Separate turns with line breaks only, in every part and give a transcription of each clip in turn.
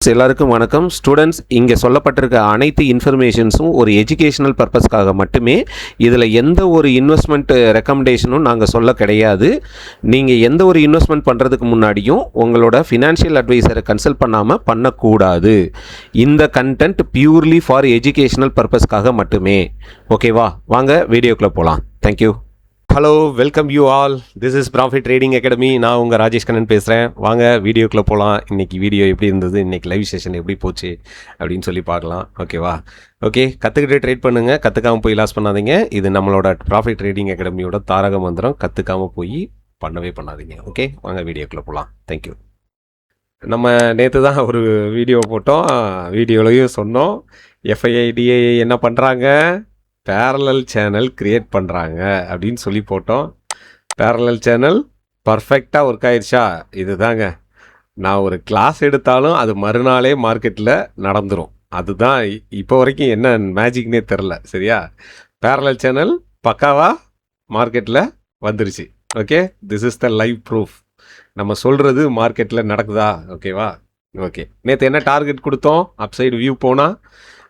எல்லாருக்கும் வணக்கம். ஸ்டூடெண்ட்ஸ், இங்கே சொல்லப்பட்டிருக்க அனைத்து இன்ஃபர்மேஷன்ஸும் ஒரு எஜுகேஷனல் பர்பஸ்க்காக மட்டுமே. இதில் எந்த ஒரு இன்வெஸ்ட்மெண்ட் ரெக்கமெண்டேஷனும் நாங்கள் சொல்ல கிடையாது. நீங்கள் எந்த ஒரு இன்வெஸ்ட்மெண்ட் பண்ணுறதுக்கு முன்னாடியும் உங்களோட ஃபினான்ஷியல் அட்வைசரை கன்சல்ட் பண்ணாமல் பண்ணக்கூடாது. இந்த கண்டென்ட் பியூர்லி ஃபார் எஜுகேஷனல் பர்பஸ்க்காக மட்டுமே. ஓகேவா? வாங்க வீடியோக்குள்ளே போகலாம். Thank you. Hello, welcome you all. This is profit trading academy. நான் உங்கள் ராஜேஷ் கண்ணன் பேசுகிறேன். வாங்க வீடியோக்குள்ளே போகலாம். இன்றைக்கி வீடியோ எப்படி இருந்தது, இன்றைக்கி லைவ் செஷன் எப்படி போச்சு அப்படின்னு சொல்லி பார்க்கலாம். ஓகேவா? ஓகே, கற்றுக்கிட்டு ட்ரேட் பண்ணுங்கள், கற்றுக்காமல் போய் லாஸ் பண்ணாதீங்க. இது நம்மளோட ப்ராஃபிட் ட்ரேடிங் அகாடமியோட தாரக மந்திரம். கற்றுக்காமல் போய் பண்ணவே பண்ணாதீங்க. ஓகே, வாங்க வீடியோக்குள்ளே போகலாம். தேங்க்யூ. நம்ம நேற்று தான் ஒரு வீடியோ போட்டோம். வீடியோலையும் சொன்னோம், எஃப்ஐஐடிஏ என்ன பண்ணுறாங்க, பேரலல் சேனல் க்ரியேட் பண்ணுறாங்க அப்படின்னு சொல்லி போட்டோம். பேரலல் சேனல் பர்ஃபெக்டாக ஒர்க் ஆயிடுச்சா? இது தாங்க, நான் ஒரு கிளாஸ் எடுத்தாலும் அது மறுநாளே மார்க்கெட்டில் நடந்துடும். அதுதான் இப்போ வரைக்கும் என்ன மேஜிக்னே தெரில. சரியா? பேரலல் சேனல் பக்காவாக மார்க்கெட்டில் வந்துருச்சு. Okay, this is the live proof. நம்ம சொல்கிறது மார்க்கெட்டில் நடக்குதா? ஓகேவா? ஓகே, நேற்று என்ன டார்கெட் கொடுத்தோம்? அப்சைடு வியூ போனால்,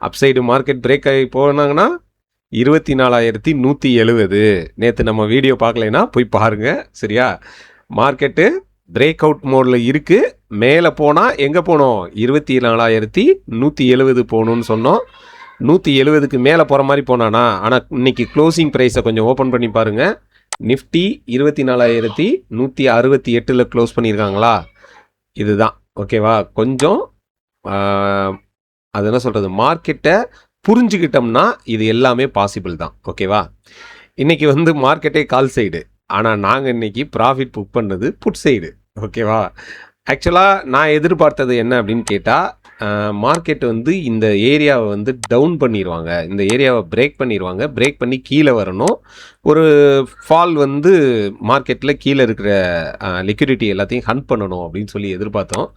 அப்சைடு மார்க்கெட் பிரேக் ஆகி போனாங்கன்னா 24,170. நேற்று நம்ம வீடியோ பார்க்கலைன்னா போய் பாருங்கள். சரியா? மார்க்கெட்டு பிரேக் அவுட் மோடில் இருக்குது. மேலே போனால் எங்கே போனோம்? 24,170 போகணுன்னு சொன்னோம். 170க்கு மேலே போகிற மாதிரி போனானா? ஆனால் இன்னைக்கு க்ளோசிங் ப்ரைஸை கொஞ்சம் ஓப்பன் பண்ணி பாருங்கள். நிஃப்டி 24,168 க்ளோஸ் பண்ணியிருக்காங்களா? இதுதான். ஓகேவா? கொஞ்சம் அது என்ன சொல்கிறது, மார்க்கெட்டை புரிஞ்சுக்கிட்டோம்னா இது எல்லாமே பாசிபிள் தான். ஓகேவா? இன்றைக்கி மார்க்கெட்டே கால் சைடு, ஆனால் நாங்கள் இன்றைக்கி ப்ராஃபிட் புக் பண்ணது புட் சைடு. ஓகேவா? ஆக்சுவலாக நான் எதிர்பார்த்தது என்ன அப்படின்னு கேட்டால், மார்க்கெட் இந்த ஏரியாவை டவுன் பண்ணிடுவாங்க, இந்த ஏரியாவை பிரேக் பண்ணிடுவாங்க, பிரேக் பண்ணி கீழே வரணும். ஒரு ஃபால் மார்க்கெட்டில் கீழே இருக்கிற லிக்விடிட்டி எல்லாத்தையும் ஹண்ட் பண்ணணும் அப்படின்னு சொல்லி எதிர்பார்த்தோம்.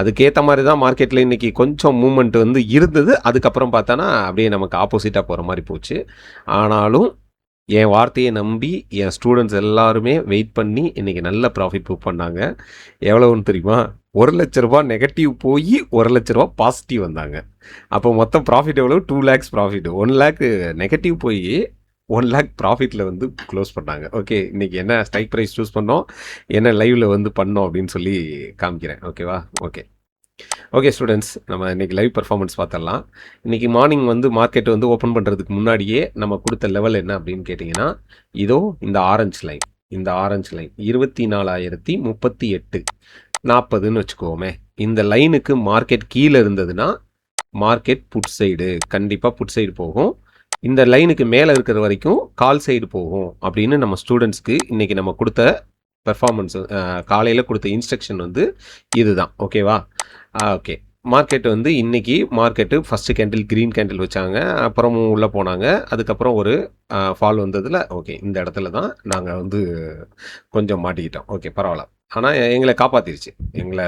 அதுக்கேற்ற மாதிரி தான் மார்க்கெட்டில் இன்றைக்கி கொஞ்சம் மூமெண்ட் இருந்தது. அதுக்கப்புறம் பார்த்தானா அப்படியே நமக்கு ஆப்போசிட்டாக போகிற மாதிரி போச்சு. ஆனாலும் என் வார்த்தையை நம்பி என் ஸ்டூடெண்ட்ஸ் எல்லாருமே வெயிட் பண்ணி இன்றைக்கி நல்ல ப்ராஃபிட் புக் பண்ணாங்க. எவ்வளோன்னு தெரியுமா? 1 லட்ச ரூபா நெகட்டிவ் போய் 1 லட்ச ரூபா பாசிட்டிவ் வந்தாங்க. அப்போ மொத்தம் ப்ராஃபிட் எவ்வளோ? 2 lakhs ப்ராஃபிட். 1 lakh நெகட்டிவ் போய் 1 lakh ப்ராஃபிட்டில் க்ளோஸ் பண்ணாங்க. ஓகே, இன்றைக்கி என்ன ஸ்ட்ரைக் ப்ரைஸ் சூஸ் பண்ணோம், என்ன லைவில் பண்ணோம் அப்படின்னு சொல்லி காமிக்கிறேன். ஓகேவா? ஓகே ஸ்டூடெண்ட்ஸ், நம்ம இன்றைக்கி லைவ் பர்ஃபார்மன்ஸ் பார்த்துடலாம். இன்றைக்கி மார்னிங் மார்க்கெட் ஓப்பன் பண்ணுறதுக்கு முன்னாடியே நம்ம கொடுத்த லெவல் என்ன அப்படின்னு கேட்டிங்கன்னா, இதோ இந்த ஆரஞ்சு லைன், இந்த ஆரஞ்சு லைன் 24,038 40ன்னு வச்சுக்கோமே. இந்த லைனுக்கு மார்க்கெட் கீழே இருந்ததுன்னா மார்க்கெட் புட் சைடு, கண்டிப்பாக புட் சைடு போகும். இந்த லைனுக்கு மேலே இருக்கிற வரைக்கும் கால் சைடு போகும் அப்படின்னு நம்ம ஸ்டூடெண்ட்ஸ்க்கு இன்றைக்கி நம்ம கொடுத்த பெர்ஃபார்மன்ஸ், காலையில் கொடுத்த இன்ஸ்ட்ரக்ஷன் இதுதான். ஓகேவா? ஓகே, மார்க்கெட் இன்றைக்கி market first candle green candle வச்சாங்க, அப்புறமும் உள்ளே போனாங்க. அதுக்கப்புறம் ஒரு ஃபால் வந்ததில் ஓகே, இந்த இடத்துல தான் நாங்கள் கொஞ்சம் மாட்டிக்கிட்டோம். ஓகே, பரவாயில்ல. ஆனால் எங்களை காப்பாற்றிருச்சு. எங்களை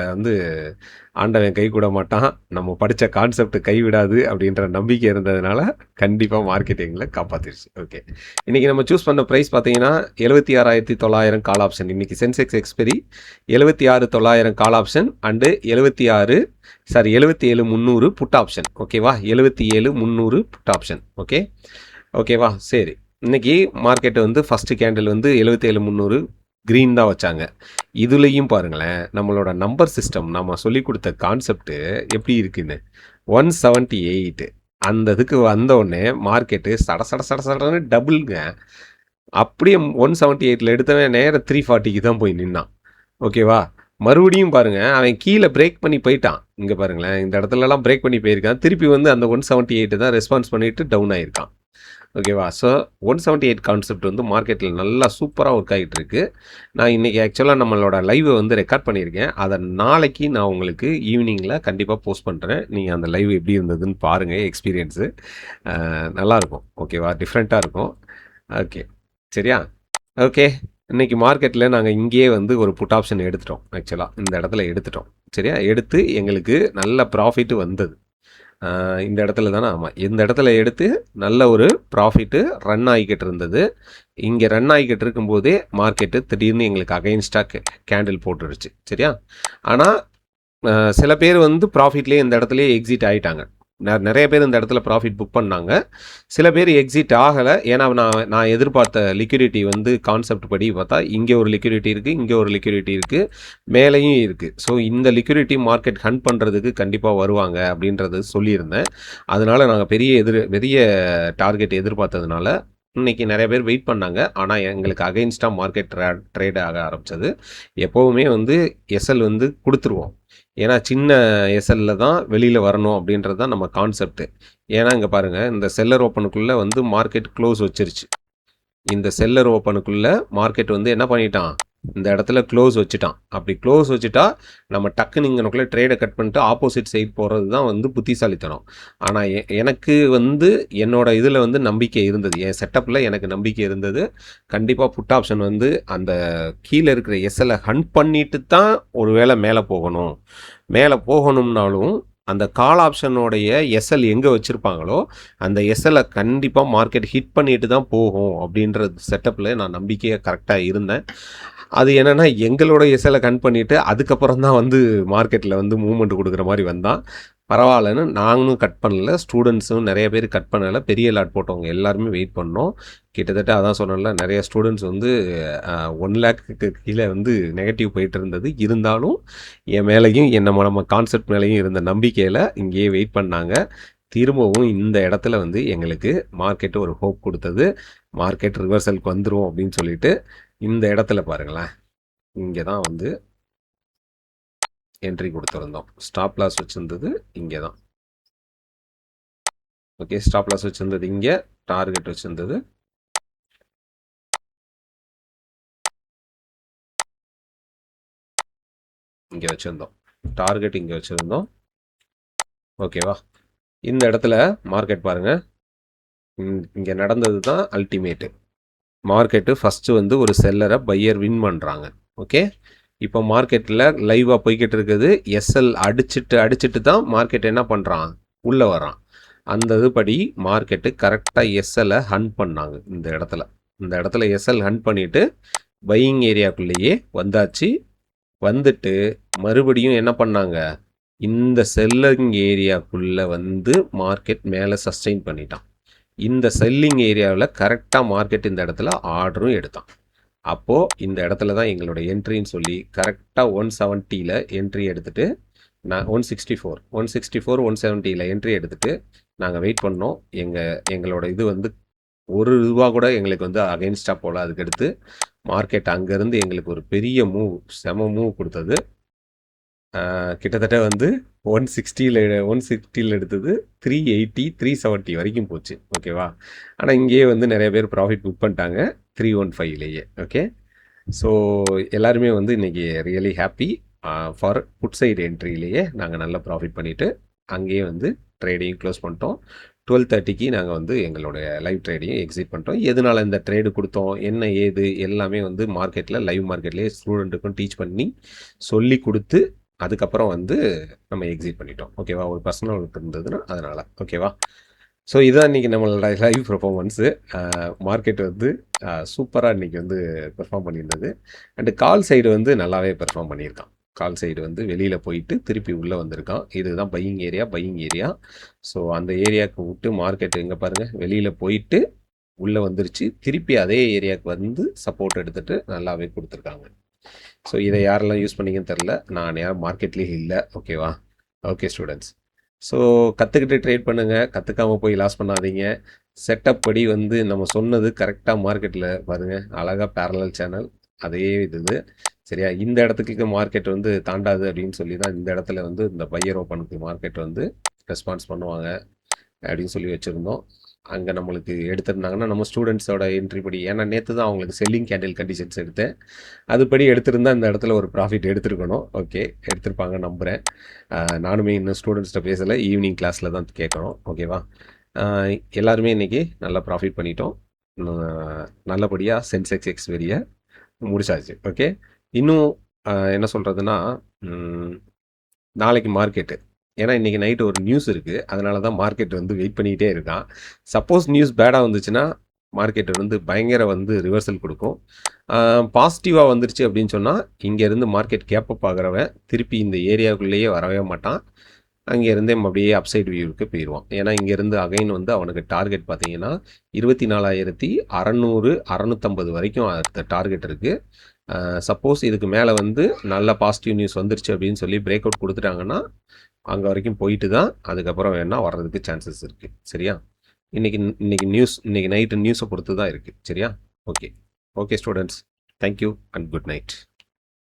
ஆண்டவன் கை கூட மாட்டான், நம்ம படித்த கான்செப்ட் கைவிடாது அப்படின்ற நம்பிக்கை இருந்ததுனால கண்டிப்பாக மார்க்கெட் எங்களை காப்பாற்றிருச்சு. ஓகே, இன்றைக்கி நம்ம சூஸ் பண்ண ப்ரைஸ் பார்த்தீங்கன்னா 76,900 கால் ஆப்ஷன். இன்றைக்கி Sensex expiry 76,900 call option and 77,300 put option. ஓகேவா? 77,300 புட் ஆப்ஷன். ஓகேவா? சரி, இன்றைக்கி மார்க்கெட்டு ஃபஸ்ட்டு கேண்டில் 77,300 க்ரீன் தான் வச்சாங்க. இதுலேயும் பாருங்களேன், நம்மளோட நம்பர் சிஸ்டம், நம்ம சொல்லி கொடுத்த கான்செப்ட்டு எப்படி இருக்குன்னு. 178 அந்த இதுக்கு வந்தோடனே மார்க்கெட்டு சடன்னு டபுள்ங்க. அப்படியே 178 எடுத்தவன் நேரம் 340க்கு தான் போய் நின்னான். ஓகேவா? மறுபடியும் பாருங்கள், அவன் கீழே பிரேக் பண்ணி போயிட்டான். இங்கே பாருங்களேன், இந்த இடத்துலலாம் பிரேக் பண்ணி போயிருக்கான். திருப்பி அந்த 178 தான் ரெஸ்பான்ஸ் பண்ணிவிட்டு டவுன் ஆகிருக்கான். ஓகேவா? ஸோ 178 கான்செப்ட் மார்க்கெட்டில் நல்லா சூப்பராக ஒர்க் ஆகிட்டு இருக்கு. நான் இன்றைக்கி ஆக்சுவலாக நம்மளோட லைவை ரெக்கார்ட் பண்ணியிருக்கேன். அதை நாளைக்கு நான் உங்களுக்கு ஈவினிங்கில் கண்டிப்பாக போஸ்ட் பண்ணுறேன். நீங்கள் அந்த லைவ் எப்படி இருந்ததுன்னு பாருங்கள். எக்ஸ்பீரியன்ஸு நல்லாயிருக்கும். ஓகேவா? டிஃப்ரெண்ட்டாக இருக்கும். ஓகே, சரியா? ஓகே, இன்றைக்கி மார்க்கெட்டில் நாங்கள் இங்கேயே ஒரு புட் ஆப்ஷன் எடுத்துட்டோம். ஆக்சுவலாக இந்த இடத்துல எடுத்துட்டோம். சரியா? எடுத்து எங்களுக்கு நல்ல ப்ராஃபிட்டு வந்தது. இந்த இடத்துல தானே, ஆமாம், இந்த இடத்துல எடுத்து நல்ல ஒரு ப்ராஃபிட்டு ரன் ஆகிக்கிட்டு இருந்தது. இங்கே ரன் ஆகிக்கிட்டு இருக்கும்போதே மார்க்கெட்டு திடீர்னு எங்களுக்கு அகைன்ஸ்டாக கேண்டில் போட்டுருச்சு. சரியா? ஆனால் சில பேர் வந்து ப்ராஃபிட்லேயே இந்த இடத்துலயே எக்ஸிட் ஆகிட்டாங்க. நிறைய பேர் இந்த இடத்துல ப்ராஃபிட் புக் பண்ணாங்க. சில பேர் எக்ஸிட் ஆகலை. ஏன்னா நான் எதிர்பார்த்த லிக்விடிட்டி வந்து கான்செப்ட் படி பார்த்தா இங்கே ஒரு லிக்விடிட்டி இருக்குது, இங்கே ஒரு லிக்விடிட்டி இருக்குது, மேலேயும் இருக்குது. ஸோ இந்த லிக்விடிட்டி மார்க்கெட் ஹண்ட் பண்ணுறதுக்கு கண்டிப்பாக வருவாங்க அப்படின்றது சொல்லியிருந்தேன். அதனால் நாங்கள் பெரிய டார்கெட் எதிர்பார்த்ததுனால இன்றைக்கி நிறைய பேர் வெயிட் பண்ணாங்க. ஆனால் எங்களுக்கு அகைன்ஸ்டாக மார்க்கெட் ட்ரேட் ஆக ஆரம்பித்தது. எப்போவுமே வந்து எஸ்எல் வந்து கொடுத்துருவோம். ஏன்னா சின்ன எஸ்எல்லில் தான் வெளியில் வரணும் அப்படின்றது தான் நம்ம கான்செப்ட்டு. ஏன்னா இங்கே பாருங்கள், இந்த செல்லர் ஓப்பனுக்குள்ளே வந்து மார்க்கெட் க்ளோஸ் வச்சிருச்சு. இந்த செல்லர் ஓப்பனுக்குள்ளே மார்க்கெட் வந்து என்ன பண்ணிட்டான், இந்த இடத்துல க்ளோஸ் வச்சுட்டான். அப்படி க்ளோஸ் வச்சுட்டா நம்ம டக்குன்னு இங்கனுக்குள்ளே ட்ரேடை கட் பண்ணிட்டு ஆப்போசிட் சைட் போகிறது தான் வந்து புத்திசாலித்தனம். ஆனால் எனக்கு வந்து என்னோட இதில் வந்து நம்பிக்கை இருந்தது, என் செட்டப்பில் எனக்கு நம்பிக்கை இருந்தது. கண்டிப்பாக புட் ஆப்ஷன் வந்து அந்த கீழே இருக்கிற எஸ்எல்லை ஹண்ட் பண்ணிட்டு தான் ஒரு வேளை மேலே போகணும்னாலும் அந்த கால் ஆப்ஷனோடைய எஸ்எல் எங்கே வச்சுருப்பாங்களோ அந்த எஸ்எல்லை கண்டிப்பாக மார்க்கெட் ஹிட் பண்ணிட்டு தான் போகும் அப்படின்ற செட்டப்பில் நான் நம்பிக்கையாக கரெக்டாக இருந்தேன். அது என்னென்னா எங்களோட எஸ்எல்லை கன் பண்ணிவிட்டு அதுக்கப்புறம் தான் வந்து மார்க்கெட்டில் வந்து மூவ்மெண்ட் கொடுக்குற மாதிரி வந்தான். பரவாயில்லன்னு நாங்களும் கட் பண்ணல, ஸ்டூடெண்ட்ஸும் நிறைய பேர் கட் பண்ணலை. பெரிய லாட் போட்டவங்க எல்லாருமே வெயிட் பண்ணோம். கிட்டத்தட்ட அதான் சொன்னல, நிறைய ஸ்டூடெண்ட்ஸ் வந்து 1 லேக்குக்கு கீழே வந்து நெகட்டிவ் போயிட்டு இருந்தது. இருந்தாலும் என் மேலேயும் நம்ம கான்செப்ட் மேலேயும் இருந்த நம்பிக்கையில் இங்கேயே வெயிட் பண்ணாங்க. திரும்பவும் இந்த இடத்துல வந்து எங்களுக்கு மார்க்கெட்டு ஒரு ஹோப் கொடுத்தது. மார்க்கெட் ரிவர்சலுக்கு வந்துடும் அப்படின்னு சொல்லிட்டு இந்த இடத்துல பாருங்களேன், இங்கே தான் வந்து என்ட்ரி கொடுத்துருந்தோம். ஸ்டாப் லாஸ் வச்சுருந்தது இங்கே தான். ஓகே, ஸ்டாப் லாஸ் வச்சுருந்தது இங்கே, டார்கெட் வச்சுருந்தது இங்கே வச்சுருந்தோம். டார்கெட் இங்கே வச்சுருந்தோம். ஓகேவா, இந்த இடத்துல மார்க்கெட் பாருங்கள், இங்கே நடந்தது தான் அல்டிமேட்டு. மார்க்கெட்டு ஃபஸ்ட்டு வந்து ஒரு செல்லரை பையர் வின் பண்ணுறாங்க. ஓகே, இப்போ மார்க்கெட்டில் லைவாக போய்கிட்டு இருக்குது. எஸ்எல் அடிச்சுட்டு தான் மார்க்கெட் என்ன பண்ணுறான், உள்ளே வரான். அந்த இதுபடி மார்க்கெட்டு கரெக்டாக எஸ்எல்லை ஹண்ட் பண்ணாங்க. இந்த இடத்துல எஸ்எல் ஹண்ட் பண்ணிவிட்டு பையிங் ஏரியாக்குள்ளேயே வந்தாச்சு. வந்துட்டு மறுபடியும் என்ன பண்ணாங்க, இந்த செல்லிங் ஏரியாக்குள்ளே வந்து மார்க்கெட் மேலே சஸ்டெயின் பண்ணிட்டான். இந்த செல்லிங் ஏரியாவில் கரெக்டாக மார்க்கெட் இந்த இடத்துல ஆர்டரும் எடுத்தான். அப்போது இந்த இடத்துல தான் எங்களோட என்ட்ரின்னு சொல்லி கரெக்டாக 170ல் என்ட்ரி எடுத்துகிட்டு நான் 164 170ல் என்ட்ரி எடுத்துகிட்டு நாங்கள் வெயிட் பண்ணோம். எங்களோட இது வந்து ஒரு ரூபா கூட எங்களுக்கு வந்து அகைன்ஸ்டாக போகல. அதுக்கடுத்து மார்க்கெட் அங்கேருந்து எங்களுக்கு ஒரு பெரிய செம மூவ் கொடுத்தது. கிட்டத்தட்ட வந்து 160ல் எடுத்தது 380 370 வரைக்கும் போச்சு. ஓகேவா, ஆனால் இங்கேயே வந்து நிறைய பேர் ப்ராஃபிட் புக் பண்ணிட்டாங்க 315லேயே. ஓகே, ஸோ எல்லாருமே வந்து இன்றைக்கி really happy. For food side என்ட்ரிலேயே நாங்கள் நல்லா ப்ராஃபிட் பண்ணிவிட்டு அங்கேயே வந்து ட்ரேடையும் க்ளோஸ் பண்ணிட்டோம். 12:30க்கு நாங்கள் வந்து எங்களுடைய லைவ் ட்ரேடையும் எக்ஸிட் பண்ணிட்டோம். எதனால் இந்த ட்ரேடு கொடுத்தோம், என்ன ஏது எல்லாமே வந்து மார்க்கெட்டில் லைவ் மார்க்கெட்லேயே ஸ்டூடெண்ட்டுக்கும் டீச் பண்ணி சொல்லி கொடுத்து அதுக்கப்புறம் வந்து நம்ம எக்ஸிட் பண்ணிட்டோம். ஓகேவா, ஒரு பர்சனல் இருந்ததுன்னா அதனால். ஓகேவா, ஸோ இதுதான் இன்றைக்கி நம்மளோட லைவ் பெர்ஃபார்மன்ஸு. மார்க்கெட் வந்து சூப்பராக இன்றைக்கி வந்து பெர்ஃபார்ம் பண்ணியிருந்தது. அண்டு கால் சைடு வந்து நல்லாவே பெர்ஃபார்ம் பண்ணியிருக்கான். கால் சைடு வந்து வெளியில் போயிட்டு திருப்பி உள்ளே வந்திருக்கான். இதுதான் பையிங் ஏரியா. ஸோ அந்த ஏரியாவுக்கு விட்டு மார்க்கெட்டு இங்கே பாருங்கள், வெளியில் போயிட்டு உள்ளே வந்துருச்சு. திருப்பி அதே ஏரியாவுக்கு வந்து சப்போர்ட் எடுத்துகிட்டு நல்லாவே கொடுத்துருக்காங்க. ஸோ இதை யாரெல்லாம் யூஸ் பண்ணிங்கன்னு தெரில, நான் யாரும் மார்க்கெட்லேயே இல்லை. ஓகேவா, ஓகே ஸ்டூடெண்ட்ஸ், ஸோ கற்றுக்கிட்டு ட்ரேட் பண்ணுங்கள், கற்றுக்காமல் போய் லாஸ் பண்ணாதீங்க. செட்டப் படி வந்து நம்ம சொன்னது கரெக்டாக மார்க்கெட்டில் பாருங்கள், அழகாக பேரலல் சேனல் அதே இது சரியா. இந்த இடத்துக்கு மார்க்கெட் வந்து தாண்டாது அப்படின்னு சொல்லி தான் இந்த இடத்துல வந்து இந்த பையர் ஓப்பனுக்கு மார்க்கெட் வந்து ரெஸ்பான்ஸ் பண்ணுவாங்க அப்படின்னு சொல்லி வச்சுருந்தோம். அங்கே நம்மளுக்கு எடுத்திருந்தாங்கன்னா நம்ம ஸ்டூடெண்ட்ஸோட என்ட்ரி படி, ஏன்னா நேற்று தான் அவங்களுக்கு செல்லிங் கேண்டில் கண்டிஷன்ஸ் எடுத்தேன், அதுபடி எடுத்திருந்தால் இந்த இடத்துல ஒரு ப்ராஃபிட் எடுத்துருக்கணும். ஓகே, எடுத்திருப்பாங்க நம்புகிறேன். நானுமே இன்னும் ஸ்டூடெண்ட்ஸ்கிட்ட பேசலை, ஈவினிங் கிளாஸில் தான் கேட்கணும். ஓகேவா, எல்லாருமே இன்றைக்கி நல்லா ப்ராஃபிட் பண்ணிட்டோம். நல்லபடியாக சென்செக்ஸ் எக்ஸ்பெரியை முடிச்சாச்சு. ஓகே, இன்னும் என்ன சொல்கிறதுனா, நாளைக்கு மார்க்கெட்டு, ஏன்னா இன்றைக்கி நைட்டு ஒரு நியூஸ் இருக்குது, அதனால தான் மார்க்கெட் வந்து வெயிட் பண்ணிக்கிட்டே இருக்கான். சப்போஸ் நியூஸ் பேடாக வந்துச்சுன்னா மார்க்கெட் வந்து பயங்கர வந்து ரிவர்சல் கொடுக்கும். பாசிட்டிவாக வந்துருச்சு அப்படின்னு சொன்னால் இங்கேருந்து மார்க்கெட் கேப்பப் ஆகிறவன் திருப்பி இந்த ஏரியாவுக்குள்ளேயே வரவே மாட்டான். அங்கேருந்தே அப்படியே அப்சைட் வியூவுக்கு போயிடுவான். ஏன்னா இங்கேருந்து அகைன் வந்து அவனுக்கு டார்கெட் பார்த்தீங்கன்னா 24,600 650 வரைக்கும் அடுத்த டார்கெட் இருக்குது. சப்போஸ் இதுக்கு மேலே வந்து நல்ல பாசிட்டிவ் நியூஸ் வந்துருச்சு அப்படின்னு சொல்லி பிரேக் அவுட் கொடுத்துட்டாங்கன்னா அங்கே வரைக்கும் போயிட்டு தான் அதுக்கப்புறம் வேணால் வர்றதுக்கு சான்சஸ் இருக்குது. சரியா? இன்னைக்கு நைட்டு நியூஸை பொறுத்து தான் இருக்குது. சரியா? Okay students, thank you and good night.